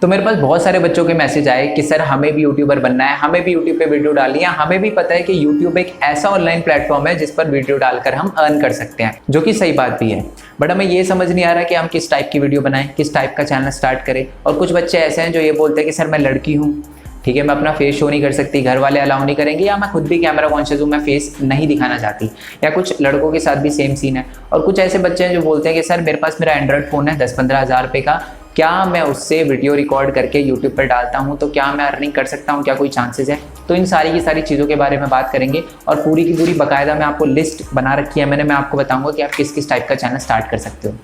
तो मेरे पास बहुत सारे बच्चों के मैसेज आए कि सर हमें भी यूट्यूबर बनना है, हमें भी यूट्यूब पे वीडियो डालनी है। हमें भी पता है कि यूट्यूब एक ऐसा ऑनलाइन प्लेटफॉर्म है जिस पर वीडियो डालकर हम अर्न कर सकते हैं, जो कि सही बात भी है। बट हमें ये समझ नहीं आ रहा कि हम किस टाइप की वीडियो बनाएं, किस टाइप का चैनल स्टार्ट करें। और कुछ बच्चे ऐसे हैं जो ये बोलते हैं कि सर मैं लड़की हूँ, ठीक है, मैं अपना फेस शो नहीं कर सकती, घर वाले अलाउ नहीं करेंगे, या मैं खुद भी कैमरा कॉन्शियस हूँ, मैं फेस नहीं दिखाना चाहती। या कुछ लड़कों के साथ भी सेम सीन है। और कुछ ऐसे बच्चे हैं जो बोलते हैं कि सर मेरे पास मेरा एंड्रॉयड फ़ोन है 10-15 हज़ार रुपये का, क्या मैं उससे वीडियो रिकॉर्ड करके यूट्यूब पर डालता हूँ तो क्या मैं अर्निंग कर सकता हूँ, क्या कोई चांसेस है। तो इन सारी की सारी चीज़ों के बारे में बात करेंगे और पूरी की पूरी बाकायदा मैं आपको लिस्ट बना रखी है मैंने, मैं आपको बताऊँगा कि आप किस किस टाइप का चैनल स्टार्ट कर सकते हो।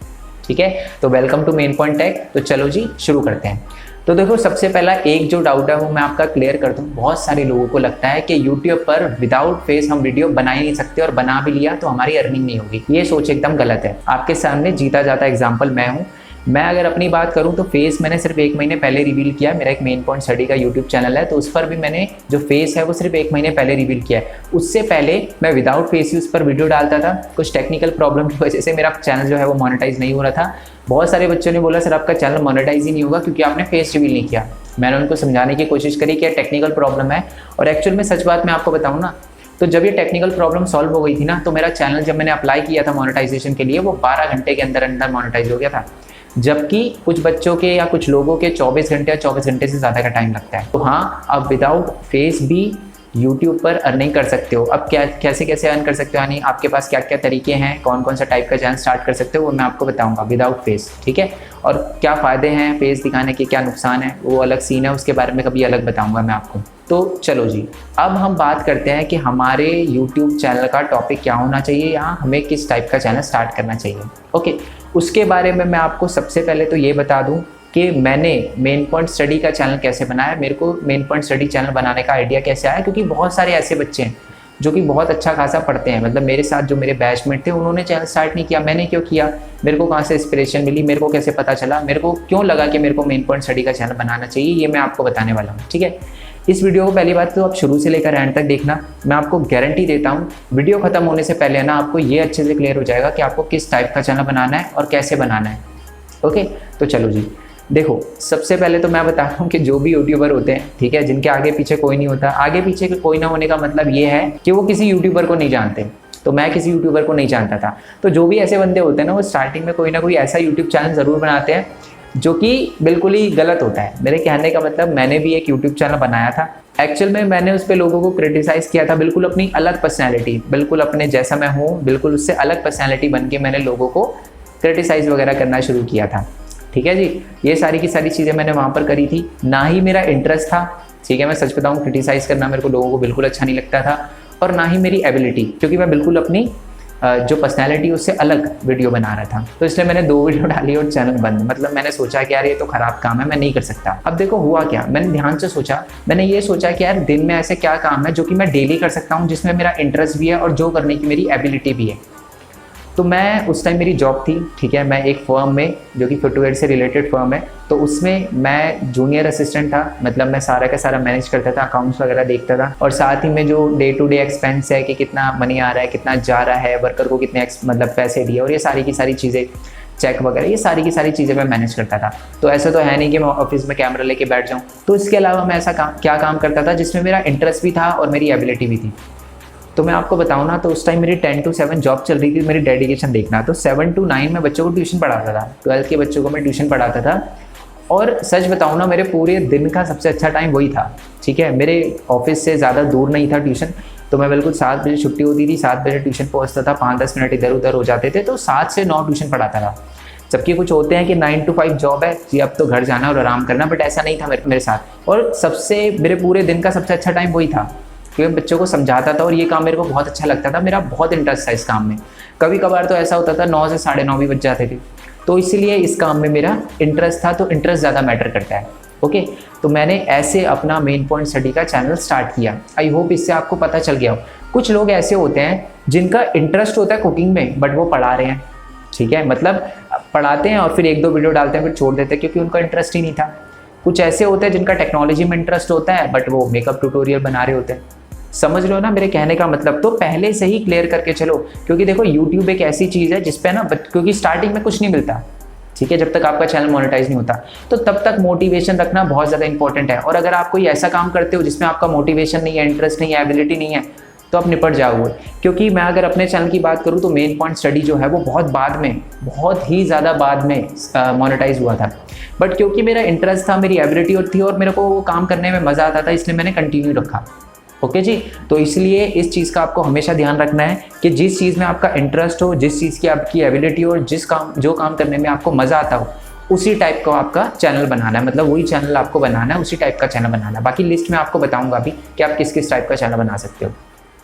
ठीक है, तो welcome to main point tech. तो चलो जी शुरू करते हैं। तो देखो, सबसे पहला एक जो डाउट है वो मैं आपका क्लियर कर दूं। बहुत सारे लोगों को लगता है कि YouTube पर विदाउट फेस हम वीडियो बना ही नहीं सकते, और बना भी लिया तो हमारी अर्निंग नहीं होगी। ये सोच एकदम गलत है। आपके सामने जीता जाता एग्जाम्पल मैं हूँ। मैं अगर अपनी बात करूं तो फेस मैंने सिर्फ 1 महीने पहले रिवील किया। मेरा एक मेन पॉइंट स्टडी का यूट्यूब चैनल है, तो उस पर भी मैंने जो फेस है वो सिर्फ 1 महीने पहले रिवील किया है। उससे पहले मैं विदाउट फेस ही उस पर वीडियो डालता था। कुछ टेक्निकल प्रॉब्लम की वजह से मेरा चैनल जो है वो मोनेटाइज नहीं हो रहा था। बहुत सारे बच्चों ने बोला सर आपका चैनल मोनेटाइज ही नहीं होगा क्योंकि आपने फेस रिवील नहीं किया। मैंने उनको समझाने की कोशिश करी कि टेक्निकल प्रॉब्लम है, और एक्चुअल में सच बात मैं आपको बताऊँ ना, तो जब ये टेक्निकल प्रॉब्लम सॉल्व हो गई थी ना, तो मेरा चैनल जब मैंने अप्लाई किया था मोनेटाइजेशन के लिए, वो 12 घंटे के अंदर अंदर मोनेटाइज हो गया था। जबकि कुछ बच्चों के या कुछ लोगों के 24 घंटे या 24 घंटे से ज़्यादा का टाइम लगता है। तो हाँ, आप विदाउट फेस भी यूट्यूब पर अर्निंग कर सकते हो। अब क्या कैसे कैसे अर्न कर सकते हो, यानी आपके पास क्या क्या तरीके हैं, कौन कौन सा टाइप का चैनल स्टार्ट कर सकते हो, वो मैं आपको बताऊंगा विदाउट फेस। ठीक है, और क्या फ़ायदे हैं फेस दिखाने के, क्या नुकसान है, वो अलग सीन है, उसके बारे में कभी अलग बताऊंगा मैं आपको। तो चलो जी, अब हम बात करते हैं कि हमारे यूट्यूब चैनल का टॉपिक क्या होना चाहिए, या हमें किस टाइप का चैनल स्टार्ट करना चाहिए। ओके, उसके बारे में मैं आपको सबसे पहले तो ये बता दूं कि मैंने मेन पॉइंट स्टडी का चैनल कैसे बनाया, मेरे को मेन पॉइंट स्टडी चैनल बनाने का आइडिया कैसे आया। क्योंकि बहुत सारे ऐसे बच्चे हैं जो कि बहुत अच्छा खासा पढ़ते हैं, मतलब मेरे साथ जो मेरे बैचमेट थे उन्होंने चैनल स्टार्ट नहीं किया, मैंने क्यों किया, मेरे को कहाँ से इंस्पिरेशन मिली, मेरे को कैसे पता चला, मेरे को क्यों लगा कि मेरे को मेन पॉइंट स्टडी का चैनल बनाना चाहिए, ये मैं आपको बताने वाला हूँ। ठीक है, इस वीडियो को पहली बात तो आप शुरू से लेकर एंड तक देखना। मैं आपको गारंटी देता हूँ वीडियो खत्म होने से पहले ना आपको ये अच्छे से क्लियर हो जाएगा कि आपको किस टाइप का चैनल बनाना है और कैसे बनाना है। ओके, तो चलो जी देखो, सबसे पहले तो मैं बता रहा हूँ कि जो भी यूट्यूबर होते हैं, ठीक है, जिनके आगे पीछे कोई नहीं होता, आगे पीछे कोई ना होने का मतलब ये है कि वो किसी यूट्यूबर को नहीं जानते। तो मैं किसी यूट्यूबर को नहीं जानता था। तो जो भी ऐसे बंदे होते हैं ना, वो स्टार्टिंग में कोई ना कोई ऐसा यूट्यूब चैनल ज़रूर बनाते हैं जो कि बिल्कुल ही गलत होता है। मेरे कहने का मतलब, मैंने भी एक यूट्यूब चैनल बनाया था। एक्चुअल में मैंने उस पर लोगों को क्रिटिसाइज़ किया था, बिल्कुल अपनी अलग पर्सनैलिटी, बिल्कुल अपने जैसा मैं हूँ, बिल्कुल उससे अलग पर्सनैलिटी बन के मैंने लोगों को क्रिटिसाइज़ वगैरह करना शुरू किया था। ठीक है जी, ये सारी की सारी चीज़ें मैंने वहाँ पर करी थी। ना ही मेरा इंटरेस्ट था, ठीक है, मैं सच बताऊँ, क्रिटिसाइज़ करना मेरे को लोगों को बिल्कुल अच्छा नहीं लगता था, और ना ही मेरी एबिलिटी, क्योंकि मैं बिल्कुल अपनी जो पर्सनैलिटी उससे अलग वीडियो बना रहा था। तो इसलिए मैंने 2 वीडियो डाली और चैनल बंद। मतलब मैंने सोचा कि यार ये तो ख़राब काम है, मैं नहीं कर सकता। अब देखो हुआ क्या, मैंने ध्यान से सोचा, मैंने ये सोचा कि यार दिन में ऐसे क्या काम है जो कि मैं डेली कर सकता हूँ, जिसमें मेरा इंटरेस्ट भी है और जो करने की मेरी एबिलिटी भी है। तो मैं उस टाइम मेरी जॉब थी, ठीक है, मैं एक फर्म में, जो कि फुटवेयर से रिलेटेड फर्म है, तो उसमें मैं जूनियर असिस्टेंट था। मतलब मैं सारा का सारा मैनेज करता था, अकाउंट्स वगैरह देखता था, और साथ ही में जो डे टू डे एक्सपेंस है कि कितना मनी आ रहा है, कितना जा रहा है, वर्कर को कितने मतलब पैसे दिए, और ये सारी की सारी चीज़ें, चेक वगैरह, ये सारी की सारी चीज़ें मैं मैनेज करता था। तो ऐसा तो है नहीं कि मैं ऑफिस में कैमरा लेके बैठ जाऊँ। तो इसके अलावा मैं ऐसा क्या काम करता था जिसमें मेरा इंटरेस्ट भी था और मेरी एबिलिटी भी थी। तो मैं आपको बताऊं ना, तो उस टाइम मेरी 10 to 7 जॉब चल रही थी। मेरी डेडिकेशन देखना, तो 7 to 9 में बच्चों को ट्यूशन पढ़ाता था, 12th के बच्चों को मैं ट्यूशन पढ़ाता था। और सच बताऊं ना, मेरे पूरे दिन का सबसे अच्छा टाइम वही था। ठीक है, मेरे ऑफिस से ज़्यादा दूर नहीं था ट्यूशन, तो मैं बिल्कुल 7 बजे छुट्टी होती थी, 7 बजे ट्यूशन पहुँचता था, 5-10 मिनट इधर उधर हो जाते थे, तो 7 से 9 ट्यूशन पढ़ाता था। जबकि कुछ होते हैं कि 9 to 5 जॉब है जी, अब तो घर जाना और आराम करना, बट ऐसा नहीं था मेरे साथ। और सबसे मेरे पूरे दिन का सबसे अच्छा टाइम वही था, क्योंकि बच्चों को समझाता था, और ये काम मेरे को बहुत अच्छा लगता था, मेरा बहुत इंटरेस्ट था इस काम में। कभी कभार तो ऐसा होता था 9 से 9:30 भी बज जाते थे, तो इसीलिए इस काम में मेरा इंटरेस्ट था। तो इंटरेस्ट ज़्यादा मैटर करता है। ओके, तो मैंने ऐसे अपना मेन पॉइंट स्टडी का चैनल स्टार्ट किया। आई होप इससे आपको पता चल गया हो। कुछ लोग ऐसे होते हैं जिनका इंटरेस्ट होता है कुकिंग में, बट वो पढ़ा रहे हैं, ठीक है, मतलब पढ़ाते हैं और फिर 1-2 वीडियो डालते हैं, फिर छोड़ देते हैं क्योंकि उनका इंटरेस्ट ही नहीं था। कुछ ऐसे होते हैं जिनका टेक्नोलॉजी में इंटरेस्ट होता है, बट वो मेकअप ट्यूटोरियल बना रहे होते हैं। समझ लो ना मेरे कहने का मतलब। तो पहले से ही क्लियर करके चलो, क्योंकि देखो यूट्यूब एक ऐसी चीज़ है जिसपे ना, क्योंकि स्टार्टिंग में कुछ नहीं मिलता, ठीक है, जब तक आपका चैनल मोनेटाइज नहीं होता। तो तब तक मोटिवेशन रखना बहुत ज़्यादा इंपॉर्टेंट है। और अगर आप कोई ऐसा काम करते हो जिसमें आपका मोटिवेशन नहीं है, इंटरेस्ट नहीं है, एबिलिटी नहीं है, तो आप निपट जाओगे। क्योंकि मैं अगर अपने चैनल की बात करूँ तो मेन पॉइंट स्टडी जो है वो बहुत बाद में, बहुत ही ज़्यादा बाद में मोनेटाइज हुआ था। बट क्योंकि मेरा इंटरेस्ट था, मेरी एबिलिटी थी और मेरे को वो काम करने में मज़ा आता था, इसलिए मैंने कंटिन्यू रखा। ओके जी, तो इसलिए इस चीज़ का आपको हमेशा ध्यान रखना है कि जिस चीज़ में आपका इंटरेस्ट हो, जिस चीज़ की आपकी एबिलिटी हो, जो काम करने में आपको मज़ा आता हो, उसी टाइप का आपका चैनल बनाना है। मतलब वही चैनल आपको बनाना है, उसी टाइप का चैनल बनाना है। बाकी लिस्ट में आपको बताऊंगा अभी कि आप किस किस टाइप का चैनल बना सकते हो।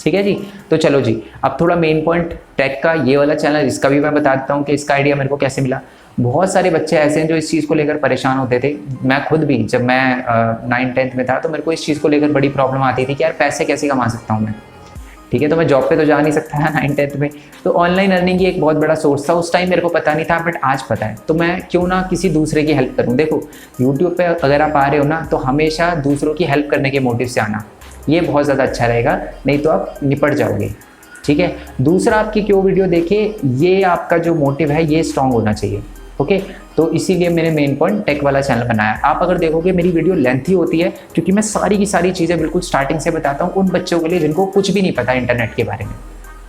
ठीक है जी, तो चलो जी, अब थोड़ा मेन पॉइंट टेक का ये वाला चैनल, इसका भी मैं बता देता हूँ कि इसका आइडिया मेरे को कैसे मिला। बहुत सारे बच्चे ऐसे हैं जो इस चीज़ को लेकर परेशान होते थे। मैं खुद भी, जब मैं 9th-10th में था तो मेरे को इस चीज़ को लेकर बड़ी प्रॉब्लम आती थी कि यार पैसे कैसे कमा सकता हूँ मैं। ठीक है, तो मैं जॉब पे तो जा नहीं सकता है 9th-10th में, तो ऑनलाइन अर्निंग की एक बहुत बड़ा सोर्स था। उस टाइम मेरे को पता नहीं था, बट आज पता है। तो मैं क्यों ना किसी दूसरे की हेल्प करूँ। देखो, यूट्यूब पे अगर आप आ रहे हो ना, तो हमेशा दूसरों की हेल्प करने के मोटिव से आना, ये बहुत ज़्यादा अच्छा रहेगा, नहीं तो आप निपट जाओगे। ठीक है, दूसरा आपकी क्यों वीडियो देखे, ये आपका जो मोटिव है ये स्ट्रांग होना चाहिए। ओके, तो इसीलिए मैंने मेन पॉइंट टेक वाला चैनल बनाया। आप अगर देखोगे मेरी वीडियो लेंथी होती है, क्योंकि मैं सारी की सारी चीज़ें बिल्कुल स्टार्टिंग से बताता हूँ उन बच्चों के लिए जिनको कुछ भी नहीं पता इंटरनेट के बारे में।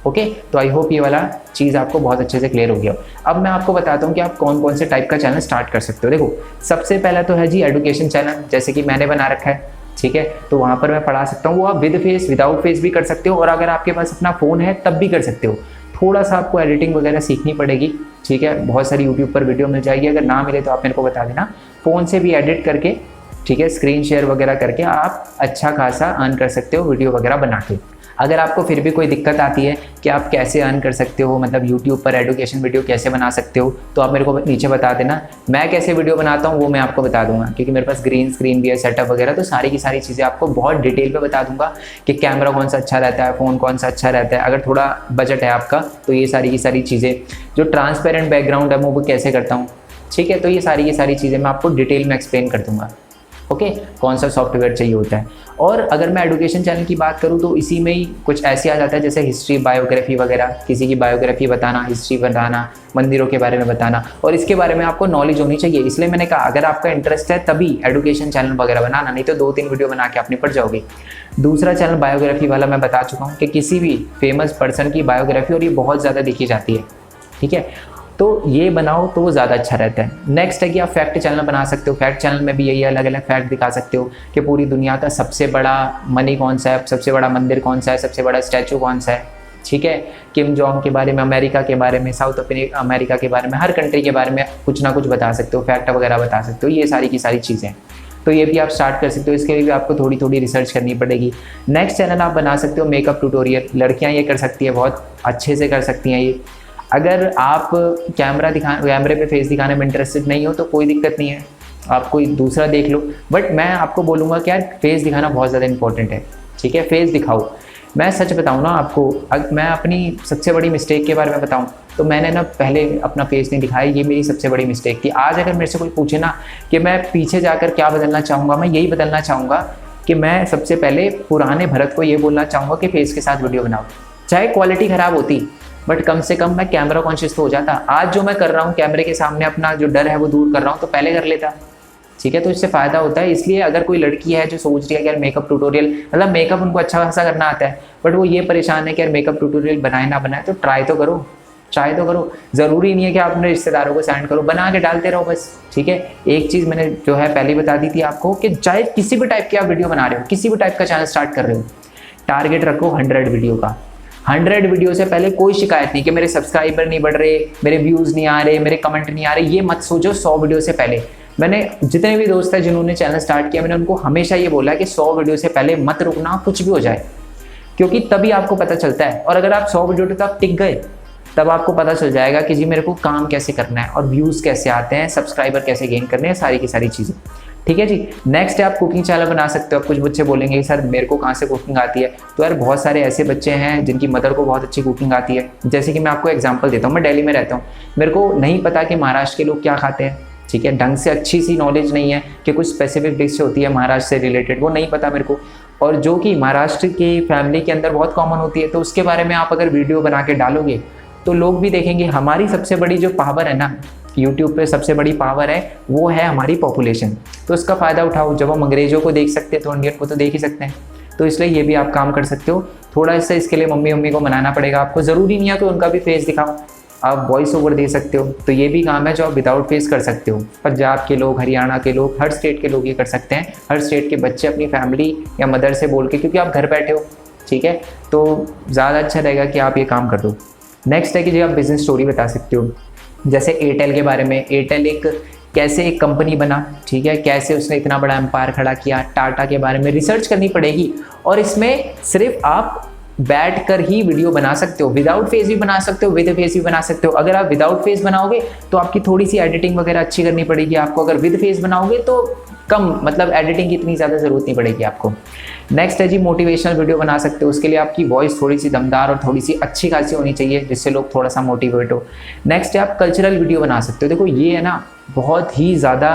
ओके, तो आई होप ये वाला चीज़ आपको बहुत अच्छे से क्लियर हो गया। अब मैं आपको बताता हूँ कि आप कौन कौन से टाइप का चैनल स्टार्ट कर सकते हो। देखो, सबसे पहला तो है जी एजुकेशन चैनल, जैसे कि मैंने बना रखा है। ठीक है, तो वहाँ पर मैं पढ़ा सकता हूँ। वो आप विद फेस, विदाउट फेस भी कर सकते हो, और अगर आपके पास अपना फ़ोन है तब भी कर सकते हो। थोड़ा सा आपको एडिटिंग वगैरह सीखनी पड़ेगी। ठीक है, बहुत सारी यूट्यूब पर वीडियो मिल जाएगी, अगर ना मिले तो आप मेरे को बता देना। फ़ोन से भी एडिट करके, ठीक है, स्क्रीन शेयर वगैरह करके आप अच्छा खासा अर्न कर सकते हो वीडियो वगैरह बना के। अगर आपको फिर भी कोई दिक्कत आती है कि आप कैसे अर्न कर सकते हो, मतलब यूट्यूब पर एजुकेशन वीडियो कैसे बना सकते हो, तो आप मेरे को नीचे बता देना। मैं कैसे वीडियो बनाता हूँ वो मैं आपको बता दूंगा, क्योंकि मेरे पास ग्रीन स्क्रीन भी है, सेटअप वगैरह, तो सारी की सारी चीज़ें आपको बहुत डिटेल पे बता दूंगा कि कैमरा कौन सा अच्छा रहता है, फ़ोन कौन सा अच्छा रहता है। अगर थोड़ा बजट है आपका तो ये सारी की सारी चीज़ें, जो ट्रांसपेरेंट बैकग्राउंड है वो कैसे करता हूँ। ठीक है, तो ये सारी की सारी चीज़ें मैं आपको डिटेल में एक्सप्लेन कर दूंगा। ओके, कौन सा सॉफ्टवेयर चाहिए होता है। और अगर मैं एजुकेशन चैनल की बात करूँ तो इसी में ही कुछ ऐसे आ जाता है जैसे हिस्ट्री, बायोग्राफी वगैरह, किसी की बायोग्राफी बताना, हिस्ट्री बताना, मंदिरों के बारे में बताना, और इसके बारे में आपको नॉलेज होनी चाहिए। इसलिए मैंने कहा अगर आपका इंटरेस्ट है तभी एजुकेशन चैनल वगैरह बनाना, नहीं तो 2-3 वीडियो बना के आप निपट जाओगे। दूसरा चैनल बायोग्राफी वाला मैं बता चुका हूँ कि किसी भी फेमस पर्सन की बायोग्राफी, और ये बहुत ज़्यादा देखी जाती है। ठीक है, तो ये बनाओ तो वो ज़्यादा अच्छा रहता है। नेक्स्ट है कि आप फैक्ट चैनल बना सकते हो। फैक्ट चैनल में भी यही अलग अलग फैक्ट दिखा सकते हो कि पूरी दुनिया का सबसे बड़ा मनी कौन सा है, सबसे बड़ा मंदिर कौन सा है, सबसे बड़ा स्टैचू कौन सा है। ठीक है, किम जोंग के बारे में, अमेरिका के बारे में, साउथ अमेरिका के बारे में, हर कंट्री के बारे में कुछ ना कुछ बता सकते हो, फैक्ट वगैरह बता सकते हो। ये सारी की सारी चीज़ें, तो ये भी आप स्टार्ट कर सकते हो। इसके लिए भी आपको थोड़ी थोड़ी रिसर्च करनी पड़ेगी। नेक्स्ट चैनल आप बना सकते हो मेकअप ट्यूटोरियल। लड़कियाँ ये कर सकती है, बहुत अच्छे से कर सकती हैं ये। अगर आप कैमरे पे फेस दिखाने में इंटरेस्टेड नहीं हो तो कोई दिक्कत नहीं है, आप कोई दूसरा देख लो। बट मैं आपको बोलूँगा कि यार फेस दिखाना बहुत ज़्यादा इंपॉर्टेंट है। ठीक है, फेस दिखाओ। मैं सच बताऊँ ना आपको, मैं अपनी सबसे बड़ी मिस्टेक के बारे में बताऊँ तो मैंने ना पहले अपना फेस नहीं दिखाया, ये मेरी सबसे बड़ी मिस्टेक थी। आज अगर मेरे से कोई पूछे ना कि मैं पीछे जाकर क्या बदलना चाहूँगा, मैं यही बदलना चाहूँगा कि मैं सबसे पहले पुराने भरत को ये बोलना चाहूँगा कि फेस के साथ वीडियो बनाओ। चाहे क्वालिटी ख़राब होती, बट कम से कम मैं कैमरा कॉन्शियस तो हो जाता। आज जो मैं कर रहा हूँ कैमरे के सामने अपना जो डर है वो दूर कर रहा हूँ, तो पहले कर लेता। ठीक है, तो इससे फ़ायदा होता है। इसलिए अगर कोई लड़की है जो सोच रही है कि यार मेकअप ट्यूटोरियल, मतलब मेकअप उनको अच्छा खासा करना आता है, बट वो ये परेशान है कि यार मेकअप ट्यूटोरियल बनाए ना बनाए, तो ट्राई तो करो। ज़रूरी नहीं है कि आप अपने रिश्तेदारों को सेंड करो, बना के डालते रहो बस। ठीक है, एक चीज़ मैंने जो है पहले बता दी थी आपको कि चाहे किसी भी टाइप की आप वीडियो बना रहे हो, किसी भी टाइप का चैनल स्टार्ट कर रहे हो, टारगेट रखो 100 वीडियो का। 100 वीडियो से पहले कोई शिकायत नहीं कि मेरे सब्सक्राइबर नहीं बढ़ रहे, मेरे व्यूज़ नहीं आ रहे, मेरे कमेंट नहीं आ रहे, ये मत सोचो 100 वीडियो से पहले। मैंने जितने भी दोस्त हैं जिन्होंने चैनल स्टार्ट किया, मैंने उनको हमेशा ये बोला कि 100 वीडियो से पहले मत रुकना, कुछ भी हो जाए, क्योंकि तभी आपको पता चलता है। और अगर आप 100 वीडियो तक टिक गए तब आपको पता चल जाएगा कि जी मेरे को काम कैसे करना है और व्यूज़ कैसे आते हैं, सब्सक्राइबर कैसे गेन करने हैं, सारी की सारी चीज़ें। ठीक है जी। नेक्स्ट है आप कुकिंग चैनल बना सकते हो। अब कुछ बच्चे बोलेंगे सर मेरे को कहाँ से कुकिंग आती है, तो यार बहुत सारे ऐसे बच्चे हैं जिनकी मदर को बहुत अच्छी कुकिंग आती है। जैसे कि मैं आपको एग्जांपल देता हूँ, मैं दिल्ली में रहता हूँ, मेरे को नहीं पता कि महाराष्ट्र के लोग क्या खाते हैं। ठीक है, ढंग से अच्छी सी नॉलेज नहीं है कि कुछ स्पेसिफिक डिश होती है महाराष्ट्र से रिलेटेड, वो नहीं पता मेरे को, और जो कि महाराष्ट्र की फैमिली के अंदर बहुत कॉमन होती है। तो उसके बारे में आप अगर वीडियो बना के डालोगे तो लोग भी देखेंगे। हमारी सबसे बड़ी जो पावर है ना, यूट्यूब पे सबसे बड़ी पावर है वो है हमारी पॉपुलेशन। तो इसका फ़ायदा उठाओ। जब हम अंग्रेज़ों को देख सकते हैं तो इंडियन को तो देख ही सकते हैं। तो इसलिए ये भी आप काम कर सकते हो। थोड़ा सा इसके लिए मम्मी को मनाना पड़ेगा आपको। ज़रूरी नहीं है कि उनका भी फेस दिखाओ, आप वॉइस ओवर दे सकते हो। तो ये भी काम है जो आप विदाउट फेस कर सकते हो। पंजाब के लोग, हरियाणा के लोग, हर स्टेट के लोग ये कर सकते हैं। हर स्टेट के बच्चे अपनी फैमिली या मदर से बोल के, क्योंकि आप घर बैठे हो, ठीक है, तो ज़्यादा अच्छा रहेगा कि आप ये काम कर दो। नेक्स्ट है कि जी आप बिज़नेस स्टोरी बता सकते हो। जैसे एयरटेल के बारे में, एयरटेल कैसे एक कंपनी बना, ठीक है, कैसे उसने इतना बड़ा एम्पायर खड़ा किया। टाटा के बारे में रिसर्च करनी पड़ेगी और इसमें सिर्फ आप बैठ कर ही वीडियो बना सकते हो। विदाउट फेस भी बना सकते हो, विद फेस भी बना सकते हो। अगर आप विदाउट फेस बनाओगे तो आपकी थोड़ी सी एडिटिंग वगैरह अच्छी करनी पड़ेगी आपको। अगर विद फेस बनाओगे तो कम, मतलब एडिटिंग की इतनी ज़्यादा ज़रूरत नहीं पड़ेगी आपको। नेक्स्ट है जी मोटिवेशनल वीडियो बना सकते हो। उसके लिए आपकी वॉइस थोड़ी सी दमदार और थोड़ी सी अच्छी खासी होनी चाहिए, जिससे लोग थोड़ा सा मोटिवेट हो। नेक्स्ट है आप कल्चरल वीडियो बना सकते हो। देखो ये है ना, बहुत ही ज़्यादा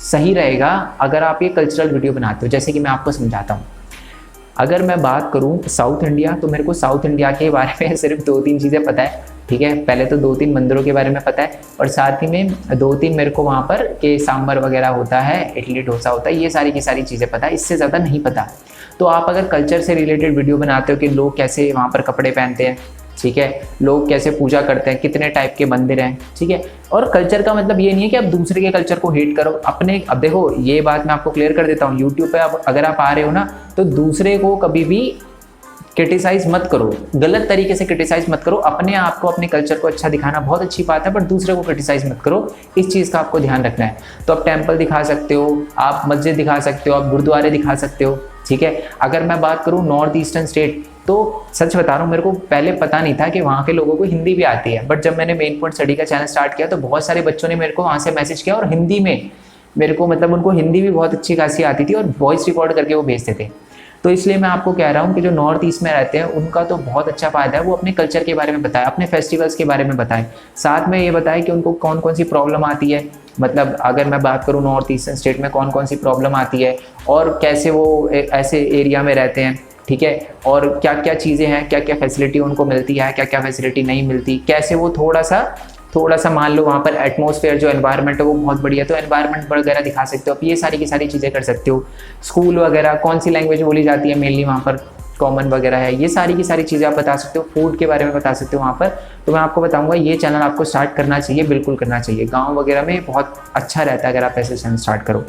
सही रहेगा अगर आप ये कल्चरल वीडियो बनाते हो। जैसे कि मैं आपको समझाता हूँ। अगर मैं बात करूँ साउथ इंडिया, तो मेरे को साउथ इंडिया के बारे में सिर्फ 2-3 चीज़ें पता है, ठीक है। पहले तो 2-3 मंदिरों के बारे में पता है और साथ ही में 2-3 मेरे को वहाँ पर के सांभर वगैरह होता है, इडली डोसा होता है, ये सारी की सारी चीज़ें पता है, इससे ज़्यादा नहीं पता। तो आप अगर कल्चर से रिलेटेड वीडियो बनाते हो कि लोग कैसे वहाँ पर कपड़े पहनते हैं, ठीक है, लोग कैसे पूजा करते हैं, कितने टाइप के मंदिर हैं, ठीक है। और कल्चर का मतलब ये नहीं है कि आप दूसरे के कल्चर को हेट करो अपने। अब देखो ये बात मैं आपको क्लियर कर देता हूँ, यूट्यूब पे अगर आप आ रहे हो ना, तो दूसरे को कभी भी क्रिटिसाइज मत करो, गलत तरीके से क्रिटिसाइज मत करो। अपने आप को, अपने कल्चर को अच्छा दिखाना बहुत अच्छी बात है, पर दूसरे को क्रिटिसाइज मत करो। इस चीज़ का आपको ध्यान रखना है। तो आप टेम्पल दिखा सकते हो, आप मस्जिद दिखा सकते हो, आप गुरुद्वारे दिखा सकते हो, ठीक है। अगर मैं बात करूँ नॉर्थ ईस्टर्न स्टेट, तो सच बता रहा हूँ, मेरे को पहले पता नहीं था कि वहाँ के लोगों को हिंदी भी आती है। बट जब मैंने मेन पॉइंट स्टडी का चैनल स्टार्ट किया तो बहुत सारे बच्चों ने मेरे को वहाँ से मैसेज किया और हिंदी में मेरे को, मतलब उनको हिंदी भी बहुत अच्छी खासी आती थी और वॉइस रिकॉर्ड करके वो भेजते थे। तो इसलिए मैं आपको कह रहा हूँ कि जो नॉर्थ ईस्ट में रहते हैं उनका तो बहुत अच्छा फ़ायदा है, वो अपने कल्चर के बारे में बताएं, अपने फेस्टिवल्स के बारे में बताएं, साथ में ये बताएं कि उनको कौन कौन सी प्रॉब्लम आती है। मतलब अगर मैं बात करूँ नॉर्थ ईस्टर्न स्टेट में कौन कौन सी प्रॉब्लम आती है और कैसे वो ऐसे एरिया में रहते हैं, ठीक है, और क्या क्या चीज़ें हैं, क्या क्या फैसिलिटी उनको मिलती है, क्या क्या फैसिलिटी नहीं मिलती, कैसे वो थोड़ा सा मान लो वहाँ पर एटमॉस्फेयर जो एनवायरनमेंट है वो बहुत बढ़िया, तो एनवायरनमेंट वगैरह दिखा सकते हो। आप ये सारी की सारी चीज़ें कर सकते हो। स्कूल वगैरह कौन सी लैंग्वेज बोली जाती है मेनली वहाँ पर, कॉमन वगैरह है, ये सारी की सारी चीज़ें आप बता सकते हो। फूड के बारे में बता सकते हो वहाँ पर। तो मैं आपको बताऊँगा ये चैनल आपको स्टार्ट करना चाहिए, बिल्कुल करना चाहिए। गाँव वगैरह में बहुत अच्छा रहता है अगर आप ऐसे चैनल स्टार्ट करो।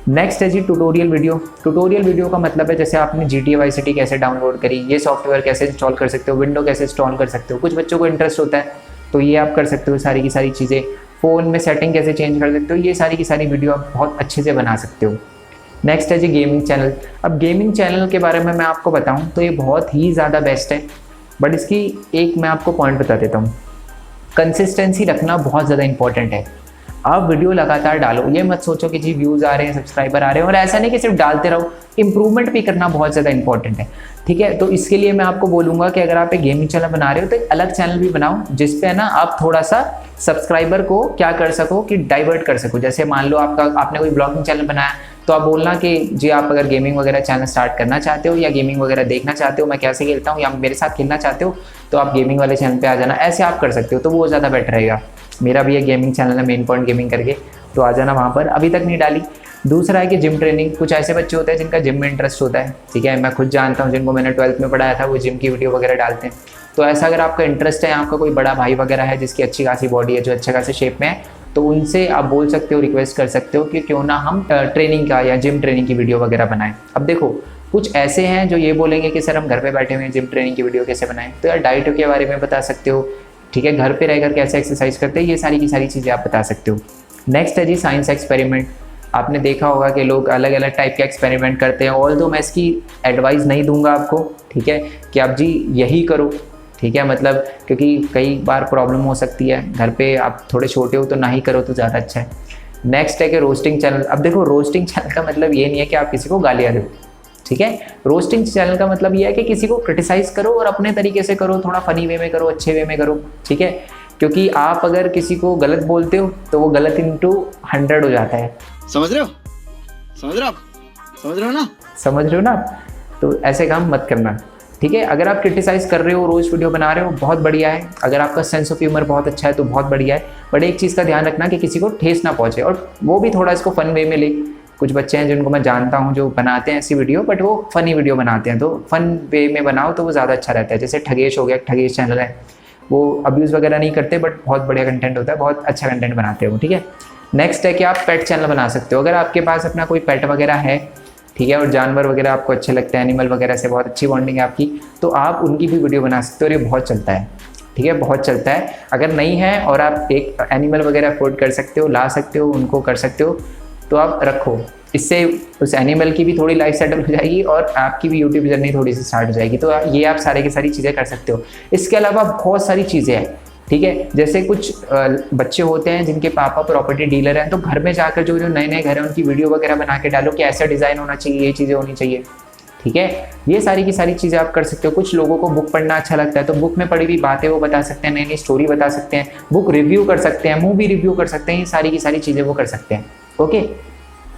नेक्स्ट है जी ट्यूटोरियल वीडियो। ट्यूटोरियल वीडियो का मतलब है जैसे आपने GTA Vice City कैसे डाउनलोड करी, ये सॉफ्टवेयर कैसे इंस्टॉल कर सकते हो, विंडो कैसे इंस्टॉल कर सकते हो। कुछ बच्चों को इंटरेस्ट होता है तो ये आप कर सकते हो सारी की सारी चीज़ें। फ़ोन में सेटिंग कैसे चेंज कर सकते हो, ये सारी की सारी वीडियो आप बहुत अच्छे से बना सकते हो। नेक्स्ट है जी गेमिंग चैनल। अब गेमिंग चैनल के बारे में मैं आपको बताऊं तो ये बहुत ही ज़्यादा बेस्ट है, बट इसकी एक मैं आपको पॉइंट बता देता हूँ। कंसिस्टेंसी रखना बहुत ज़्यादा इंपॉर्टेंट है। आप वीडियो लगातार डालो, ये मत सोचो कि जी व्यूज़ आ रहे हैं, सब्सक्राइबर आ रहे हैं, और ऐसा नहीं कि सिर्फ डालते रहो। इंप्रूवमेंट भी करना बहुत ज़्यादा इंपॉर्टेंट है, ठीक है। तो इसके लिए मैं आपको बोलूँगा कि अगर आप एक गेमिंग चैनल बना रहे हो तो एक अलग चैनल भी बनाओ जिस पे ना आप थोड़ा सा सब्सक्राइबर को क्या कर सको कि डाइवर्ट कर सको। जैसे मान लो आपने कोई ब्लॉगिंग चैनल बनाया तो आप बोलना कि जी आप अगर गेमिंग वगैरह चैनल स्टार्ट करना चाहते हो या गेमिंग वगैरह देखना चाहते हो, मैं कैसे खेलता हूँ, या मेरे साथ खेलना चाहते हो तो आप गेमिंग वाले चैनल पे आ जाना। ऐसे आप कर सकते हो, तो वो ज़्यादा बेटर रहेगा। मेरा भी एक गेमिंग चैनल है, मेन पॉइंट गेमिंग करके, तो आ जाना वहाँ पर। अभी तक नहीं डाली। दूसरा है कि जिम ट्रेनिंग। कुछ ऐसे बच्चे होते हैं जिनका जिम में इंटरेस्ट होता है, ठीक है। मैं खुद जानता हूँ जिनको मैंने 12th में पढ़ाया था, वो जिम की वीडियो वगैरह डालते हैं। तो ऐसा अगर आपका इंटरेस्ट है, आपका कोई बड़ा भाई वगैरह है जिसकी अच्छी खासी बॉडी है, जो अच्छे खासे शेप में है, तो उनसे आप बोल सकते हो, रिक्वेस्ट कर सकते हो कि क्यों ना हम ट्रेनिंग का या जिम ट्रेनिंग की वीडियो वगैरह बनाएं। अब देखो कुछ ऐसे हैं जो ये बोलेंगे कि सर हम घर पे बैठे हुए हैं, जिम ट्रेनिंग की वीडियो कैसे बनाएं। तो यार डाइट के बारे में बता सकते हो, ठीक है, घर पे रहकर कैसे एक्सरसाइज करते हैं, ये सारी की सारी चीज़ें आप बता सकते हो। नेक्स्ट है जी साइंस एक्सपेरिमेंट। आपने देखा होगा कि लोग अलग अलग टाइप के एक्सपेरिमेंट करते हैं। ऑल्दो मैं इसकी एडवाइस नहीं दूंगा आपको, ठीक है, कि आप जी यही करो, ठीक है, मतलब क्योंकि कई बार प्रॉब्लम हो सकती है घर पे, आप थोड़े छोटे हो तो ना ही करो तो ज़्यादा अच्छा है। नेक्स्ट है कि रोस्टिंग चैनल। अब देखो रोस्टिंग चैनल का मतलब ये नहीं है कि आप किसी को गालियाँ दो, ठीक है। रोस्टिंग चैनल का मतलब ये है कि किसी को क्रिटिसाइज़ करो और अपने तरीके से करो, थोड़ा फनी वे में करो, अच्छे वे में करो, ठीक है। क्योंकि आप अगर किसी को गलत बोलते हो तो वो गलत इंटू 100 हो जाता है। समझ रहे हो? समझ रहे हो ना? समझ रहे हो ना? तो ऐसे काम मत करना। ठीक है। अगर आप क्रिटिसाइज़ कर रहे हो, रोज़ वीडियो बना रहे हो, बहुत बढ़िया है। अगर आपका सेंस ऑफ ह्यूमर बहुत अच्छा है तो बहुत बढ़िया है। बट एक चीज़ का ध्यान रखना कि किसी को ठेस ना पहुँचे, और वो भी थोड़ा इसको फन वे में ले। कुछ बच्चे हैं जिनको मैं जानता हूँ जो बनाते हैं ऐसी वीडियो, बट वो फ़नी वीडियो बनाते हैं, तो फ़न वे में बनाओ तो वो ज़्यादा अच्छा रहता है। जैसे ठगेश हो गया, ठगेश चैनल है, वो अब्यूज़ वगैरह नहीं करते, बट बहुत बढ़िया कंटेंट होता है, बहुत अच्छा कंटेंट बनाते हैं वो, ठीक है। नेक्स्ट है कि आप पेट चैनल बना सकते हो। अगर आपके पास अपना कोई पेट वगैरह है, ठीक है, और जानवर वगैरह आपको अच्छे लगते हैं, एनिमल वगैरह से बहुत अच्छी बॉन्डिंग है आपकी, तो आप उनकी भी वीडियो बना सकते हो, और ये बहुत चलता है, ठीक है, बहुत चलता है। अगर नहीं है और आप एक एनिमल वगैरह अफोर्ड कर सकते हो, ला सकते हो, उनको कर सकते हो, तो आप रखो। इससे उस एनिमल की भी थोड़ी लाइफ सेटल हो जाएगी और आपकी भी यूट्यूब जर्नी थोड़ी सी स्टार्ट हो जाएगी। तो ये आप सारे की सारी चीज़ें कर सकते हो। इसके अलावा बहुत सारी चीज़ें हैं, ठीक है। जैसे कुछ बच्चे होते हैं जिनके पापा प्रॉपर्टी डीलर हैं, तो घर में जाकर जो नए नए घर हैं उनकी वीडियो वगैरह बना के डालो कि ऐसा डिज़ाइन होना चाहिए, ये चीज़ें होनी चाहिए, ठीक है। ये सारी की सारी चीज़ें आप कर सकते हो। कुछ लोगों को बुक पढ़ना अच्छा लगता है, तो बुक में पढ़ी हुई बातें वो बता सकते हैं, नई नई स्टोरी बता सकते हैं, बुक रिव्यू कर सकते हैं, मूवी रिव्यू कर सकते हैं, ये सारी की सारी चीज़ें वो कर सकते हैं। ओके,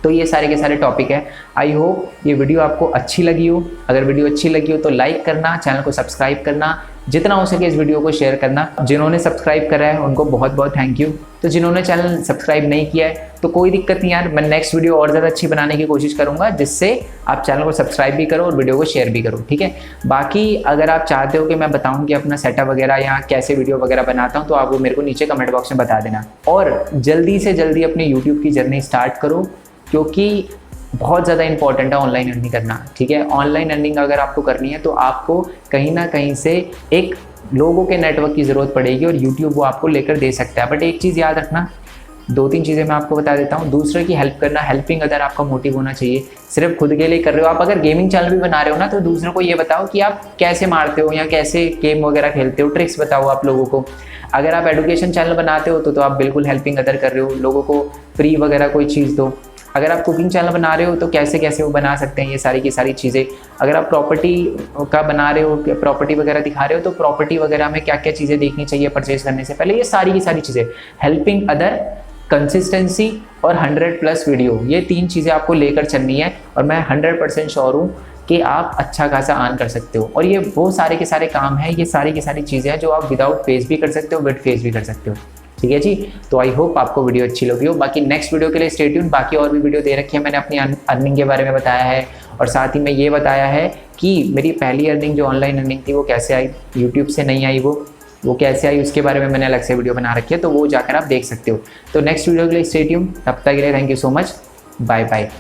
तो ये सारे के सारे टॉपिक है। आई होप ये वीडियो आपको अच्छी लगी हो। अगर वीडियो अच्छी लगी हो तो लाइक करना, चैनल को सब्सक्राइब करना, जितना हो सके इस वीडियो को शेयर करना। जिन्होंने सब्सक्राइब करा है उनको बहुत बहुत थैंक यू। तो जिन्होंने चैनल सब्सक्राइब नहीं किया है तो कोई दिक्कत नहीं यार, मैं नेक्स्ट वीडियो और ज़्यादा अच्छी बनाने की कोशिश करूँगा, जिससे आप चैनल को सब्सक्राइब भी करो और वीडियो को शेयर भी करो, ठीक है। बाकी अगर आप चाहते हो कि मैं बताऊँ कि अपना सेटअप वगैरह या कैसे वीडियो वगैरह बनाता हूँ, तो आप वो मेरे को नीचे कमेंट बॉक्स में बता देना। और जल्दी से जल्दी अपने यूट्यूब की जर्नी स्टार्ट करो, क्योंकि बहुत ज़्यादा इंपॉर्टेंट है ऑनलाइन अर्निंग करना, ठीक है। ऑनलाइन अर्निंग अगर आपको करनी है तो आपको कहीं ना कहीं से एक लोगों के नेटवर्क की ज़रूरत पड़ेगी, और यूट्यूब वो आपको लेकर दे सकता है। बट एक चीज़ याद रखना, 2-3 चीज़ें मैं आपको बता देता हूँ। दूसरे की हेल्प करना, हेल्पिंग अदर आपका मोटिव होना चाहिए। सिर्फ खुद के लिए कर रहे हो। आप अगर गेमिंग चैनल भी बना रहे हो ना, तो दूसरों को ये बताओ कि आप कैसे मारते हो या कैसे गेम वगैरह खेलते हो, ट्रिक्स बताओ आप लोगों को। अगर आप एजुकेशन चैनल बनाते हो तो आप बिल्कुल हेल्पिंग अदर कर रहे हो, लोगों को फ्री वगैरह कोई चीज़ दो। अगर आप कुकिंग चैनल बना रहे हो तो कैसे कैसे वो बना सकते हैं, ये सारी की सारी चीज़ें। अगर आप प्रॉपर्टी का बना रहे हो, प्रॉपर्टी वगैरह दिखा रहे हो, तो प्रॉपर्टी वगैरह में क्या क्या चीज़ें देखनी चाहिए परचेज करने से पहले, ये सारी की सारी चीज़ें। हेल्पिंग अदर, कंसिस्टेंसी और 100+ वीडियो, ये 3 चीज़ें आपको लेकर चलनी है। और मैं 100% श्योर हूँ कि आप अच्छा खासा अर्न कर सकते हो। और ये वो सारे के सारे काम हैं, ये सारी की सारी चीज़ें हैं जो आप विदाउट फेस भी कर सकते हो, विद फेस भी कर सकते हो, ठीक है जी। तो आई होप आपको वीडियो अच्छी लगी हो। बाकी नेक्स्ट वीडियो के लिए स्टे ट्यून। बाकी और भी वीडियो दे रखी है, मैंने अपनी अर्निंग के बारे में बताया है, और साथ ही में ये बताया है कि मेरी पहली अर्निंग जो ऑनलाइन अर्निंग थी वो कैसे आई, यूट्यूब से नहीं आई, वो कैसे आई, उसके बारे में मैंने अलग से वीडियो बना रखी है, तो वो जाकर आप देख सकते हो। तो नेक्स्ट वीडियो के लिए स्टे ट्यून। तब तक के लिए thank you so much, bye bye.